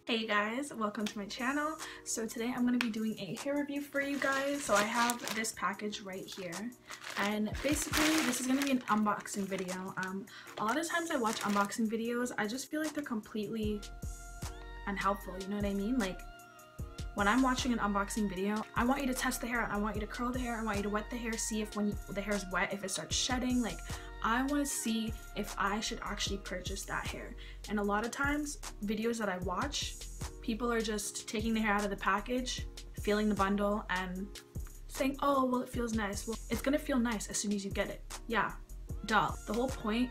Hey guys, welcome to my channel. So today I'm going to be doing a hair review for you guys. So I have this package right here, and basically this is going to be an unboxing video. A lot of times I watch unboxing videos, I just feel like they're completely unhelpful, you know what I mean? Like when I'm watching an unboxing video, I want you to test the hair out, I want you to curl the hair, I want you to wet the hair, see if when the hair is wet, if it starts shedding. Like I want to see if I should actually purchase that hair. And a lot of times, videos that I watch, people are just taking the hair out of the package, feeling the bundle, and saying, oh, well, it feels nice. Well, it's gonna feel nice as soon as you get it. Yeah, duh. The whole point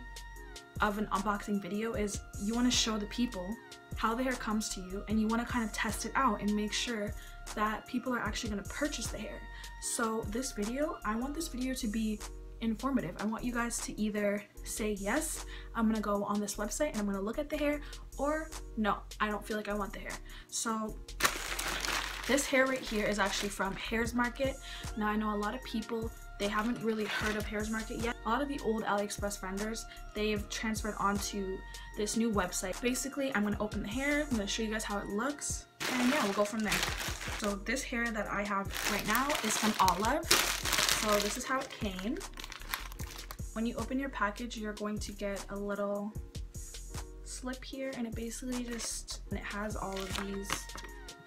of an unboxing video is you want to show the people how the hair comes to you, and you want to kind of test it out and make sure that people are actually going to purchase the hair. So this video, I want this video to be informative. I want you guys to either say yes, I'm gonna go on this website and I'm gonna look at the hair, or no, I don't feel like I want the hair. So this hair right here is actually from Hairs Market. Now I know a lot of people, they haven't really heard of Hairs Market yet. A lot of the old AliExpress vendors, they've transferred onto this new website. Basically, I'm gonna open the hair, I'm gonna show you guys how it looks, and yeah, we'll go from there. So this hair that I have right now is from Allove. So this is how it came. When you open your package, you're going to get a little slip here, and it basically just, it has all of these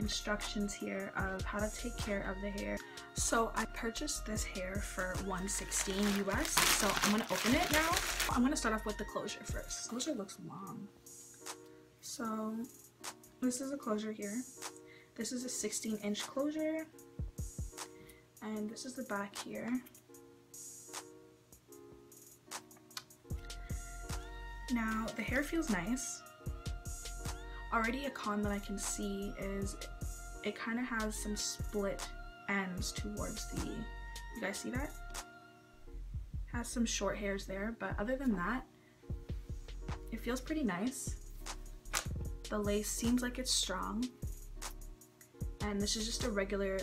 instructions here of how to take care of the hair. So I purchased this hair for $116 US. So I'm gonna open it now. I'm gonna start off with the closure first. The closure looks long. So this is a closure here. This is a 16-inch closure, and this is the back here. Now the hair feels nice. Already a con that I can see is it kind of has some split ends towards the, you guys see that? Has some short hairs there, but other than that, it feels pretty nice. The lace seems like it's strong, and this is just a regular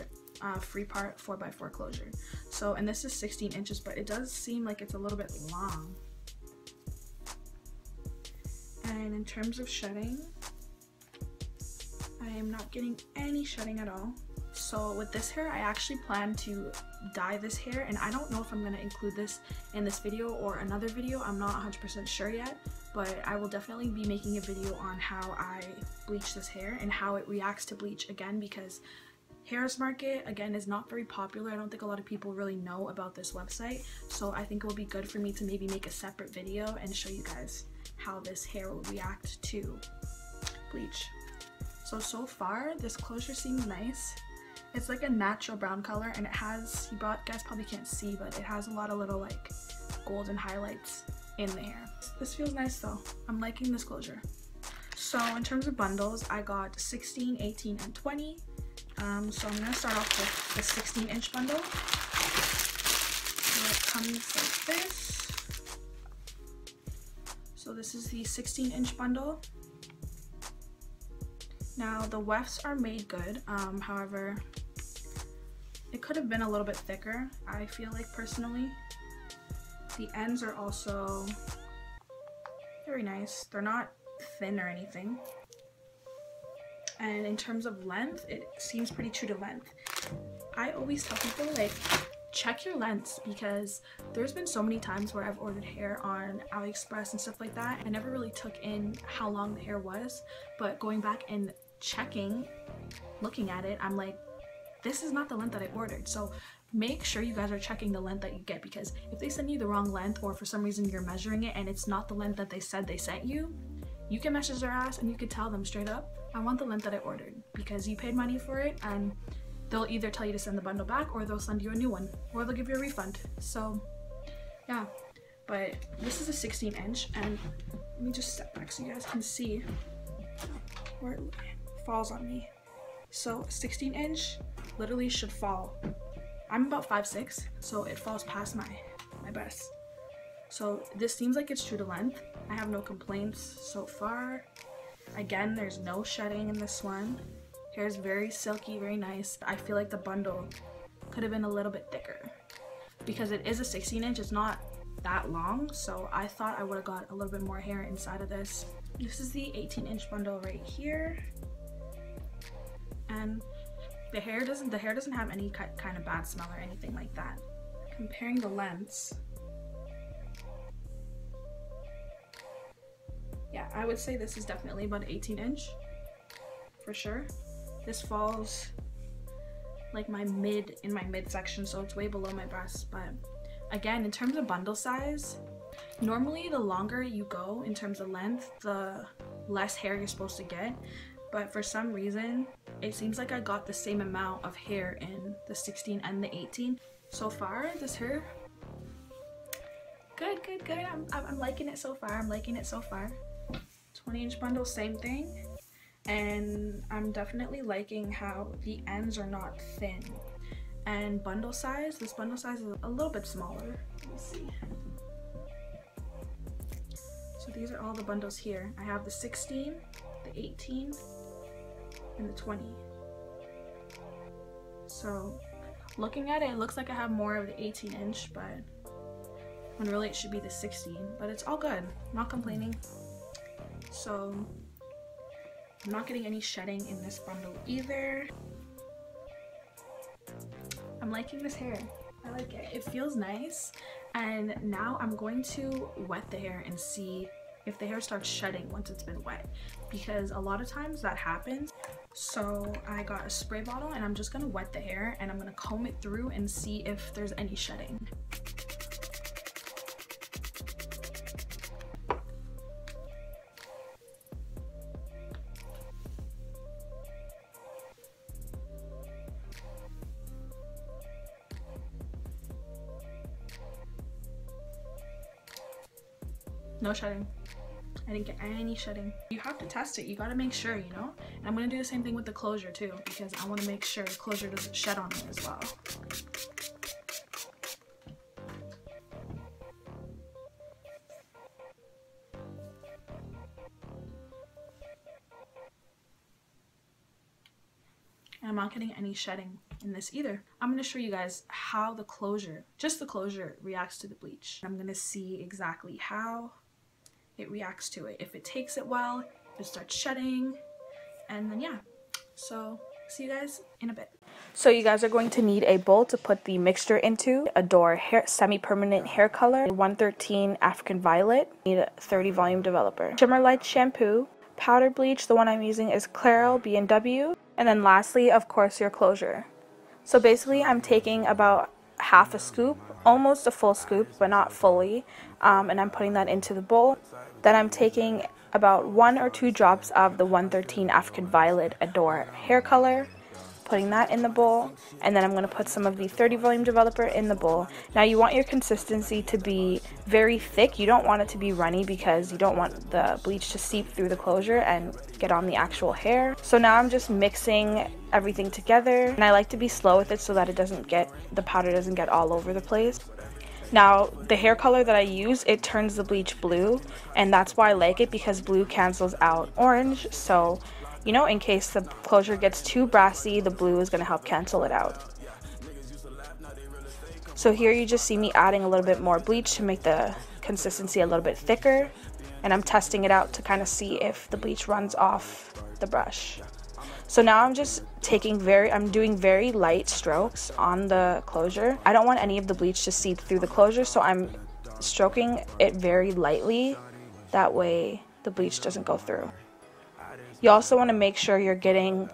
free part 4x4 closure. So, and this is 16 inches, but it does seem like it's a little bit long. And in terms of shedding, I am not getting any shedding at all. So with this hair, I actually plan to dye this hair, and I don't know if I'm going to include this in this video or another video. I'm not 100% sure yet, but I will definitely be making a video on how I bleach this hair and how it reacts to bleach, again, because Hairs Market, again, is not very popular. I don't think a lot of people really know about this website, so I think it will be good for me to maybe make a separate video and show you guys how this hair will react to bleach. So far, this closure seems nice. It's like a natural brown color, and it has, you guys probably can't see, but it has a lot of little like golden highlights in the hair. This feels nice though. I'm liking this closure. So in terms of bundles, I got 16, 18, and 20. So I'm gonna start off with the 16-inch bundle. So it comes like this. So this is the 16-inch bundle. Now the wefts are made good, however, it could have been a little bit thicker, I feel like, personally. The ends are also very nice. They're not thin or anything. And in terms of length, it seems pretty true to length. I always tell people, like, check your lengths, because there's been so many times where I've ordered hair on AliExpress and stuff like that. I never really took in how long the hair was, but going back and checking, looking at it, I'm like, this is not the length that I ordered. So make sure you guys are checking the length that you get, because if they send you the wrong length, or for some reason you're measuring it and it's not the length that they said they sent you, you can message their ass and you can tell them straight up, I want the length that I ordered, because you paid money for it, and they'll either tell you to send the bundle back, or they'll send you a new one, or they'll give you a refund. So yeah, but this is a 16-inch, and let me just step back so you guys can see where it falls on me. So 16-inch literally should fall. I'm about 5'6", so it falls past my breast. So this seems like it's true to length. I have no complaints so far. Again, there's no shedding in this one. Hair is very silky, very nice. I feel like the bundle could have been a little bit thicker, because it is a 16-inch, it's not that long, so I thought I would have got a little bit more hair inside of this. This is the 18-inch bundle right here. and the hair doesn't have any kind of bad smell or anything like that. Comparing the lengths, yeah, I would say this is definitely about 18 inch for sure. This falls like in my mid section, so it's way below my breast. But again, in terms of bundle size, normally the longer you go in terms of length, the less hair you're supposed to get. But for some reason, it seems like I got the same amount of hair in the 16 and the 18. So far, this hair, good. I'm liking it so far. 20-inch bundle, same thing. And I'm definitely liking how the ends are not thin. And bundle size, this bundle size is a little bit smaller. Let me see. So these are all the bundles here. I have the 16, the 18, and the 20. So looking at it, it looks like I have more of the 18-inch, but when really it should be the 16. But it's all good. I'm not complaining. So I'm not getting any shedding in this bundle either. I'm liking this hair. I like it. It feels nice. And now I'm going to wet the hair and see if the hair starts shedding once it's been wet, because a lot of times that happens. So I got a spray bottle and I'm just gonna wet the hair and I'm gonna comb it through and see if there's any shedding. No shedding. I didn't get any shedding. You have to test it. You gotta make sure, you know? And I'm gonna do the same thing with the closure too, because I wanna make sure the closure doesn't shed on me as well. And I'm not getting any shedding in this either. I'm gonna show you guys how the closure, just the closure, reacts to the bleach. I'm gonna see exactly how it reacts to it. If it takes it well, if it starts shedding, and then yeah. So see you guys in a bit. So you guys are going to need a bowl to put the mixture into, Adore hair semi-permanent hair color, 113 African Violet, need a 30 volume developer, Shimmer Light shampoo, powder bleach, the one I'm using is Clairol B&W, and then lastly, of course, your closure. So basically I'm taking about half a scoop, almost a full scoop, but not fully, and I'm putting that into the bowl. Then I'm taking about 1 or 2 drops of the 113 African Violet Adore hair color, putting that in the bowl, and then I'm going to put some of the 30 volume developer in the bowl. Now you want your consistency to be very thick. You don't want it to be runny because you don't want the bleach to seep through the closure and get on the actual hair. So now I'm just mixing everything together, and I like to be slow with it so that the powder doesn't get all over the place. Now, the hair color that I use, it turns the bleach blue, and that's why I like it, because blue cancels out orange. So, you know, in case the closure gets too brassy, the blue is going to help cancel it out. So here you just see me adding a little bit more bleach to make the consistency a little bit thicker, and I'm testing it out to kind of see if the bleach runs off the brush. So now I'm just I'm doing very light strokes on the closure. I don't want any of the bleach to seep through the closure, so I'm stroking it very lightly. That way the bleach doesn't go through. You also want to make sure you're getting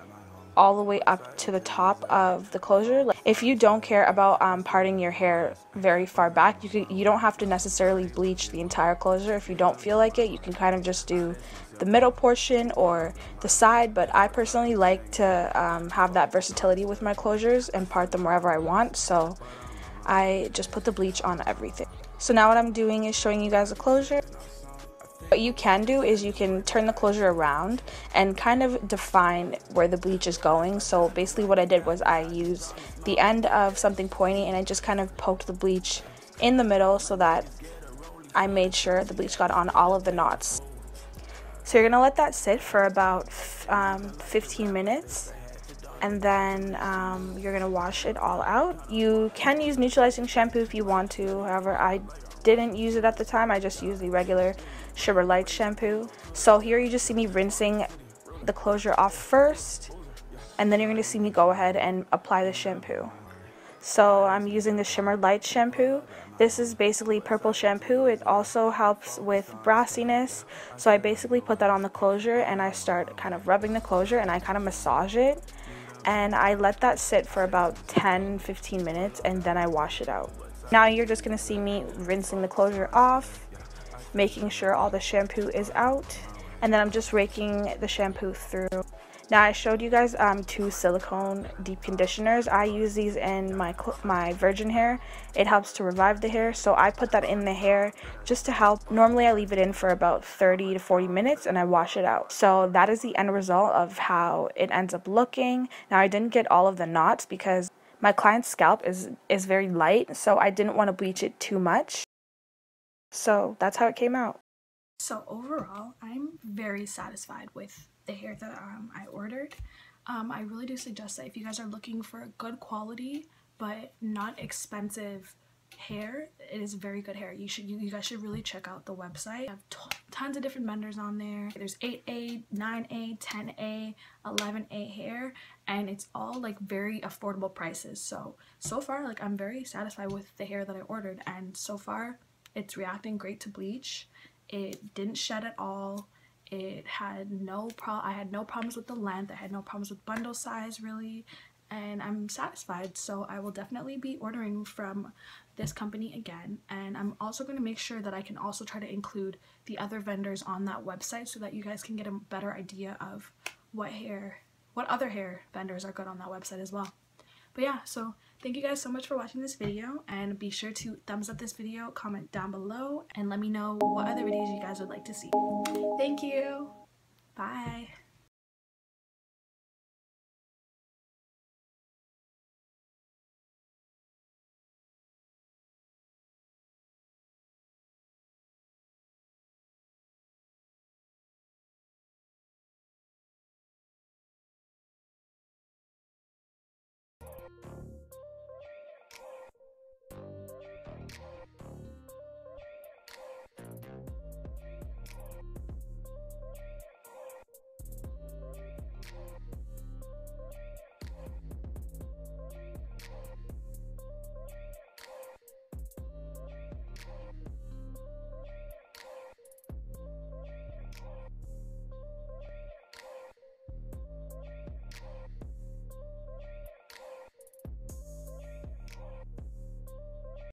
all the way up to the top of the closure. If you don't care about parting your hair very far back, you don't have to necessarily bleach the entire closure. If you don't feel like it, you can kind of just do the middle portion or the side, but I personally like to have that versatility with my closures and part them wherever I want, so I just put the bleach on everything. So now what I'm doing is showing you guys the closure. What you can do is you can turn the closure around and kind of define where the bleach is going. So basically what I did was I used the end of something pointy and I just kind of poked the bleach in the middle so that I made sure the bleach got on all of the knots. So you're gonna let that sit for about 15 minutes, and then you're gonna wash it all out. You can use neutralizing shampoo if you want to. However, I didn't use it at the time. I just used the regular Shimmer Light shampoo. So here you just see me rinsing the closure off first, and then you're going to see me go ahead and apply the shampoo. So I'm using the Shimmer Light shampoo. This is basically purple shampoo. It also helps with brassiness. So I basically put that on the closure and I start kind of rubbing the closure and I kind of massage it. And I let that sit for about 10-15 minutes and then I wash it out. Now you're just going to see me rinsing the closure off, making sure all the shampoo is out, and then I'm just raking the shampoo through. Now I showed you guys 2 silicone deep conditioners. I use these in my virgin hair. It helps to revive the hair, so I put that in the hair just to help. Normally I leave it in for about 30 to 40 minutes and I wash it out. So that is the end result of how it ends up looking. Now I didn't get all of the knots because my client's scalp is very light, so I didn't want to bleach it too much. So that's how it came out. So overall, I'm very satisfied with the hair that I ordered. I really do suggest that if you guys are looking for a good quality but not expensive hair, it is very good hair. You guys should really check out the website. I have tons of different vendors on there. There's 8A, 9A, 10A, 11A hair, and it's all like very affordable prices. So far, like, I'm very satisfied with the hair that I ordered, and so far it's reacting great to bleach. It didn't shed at all. It had I had no problems with the length. I had no problems with bundle size, really, and I'm satisfied. So I will definitely be ordering from this company again, and I'm also going to make sure that I can also try to include the other vendors on that website so that you guys can get a better idea of what other hair vendors are good on that website as well. But yeah, so thank you guys so much for watching this video, and be sure to thumbs up this video, comment down below, and let me know what other videos you guys would like to see. Thank you. Bye.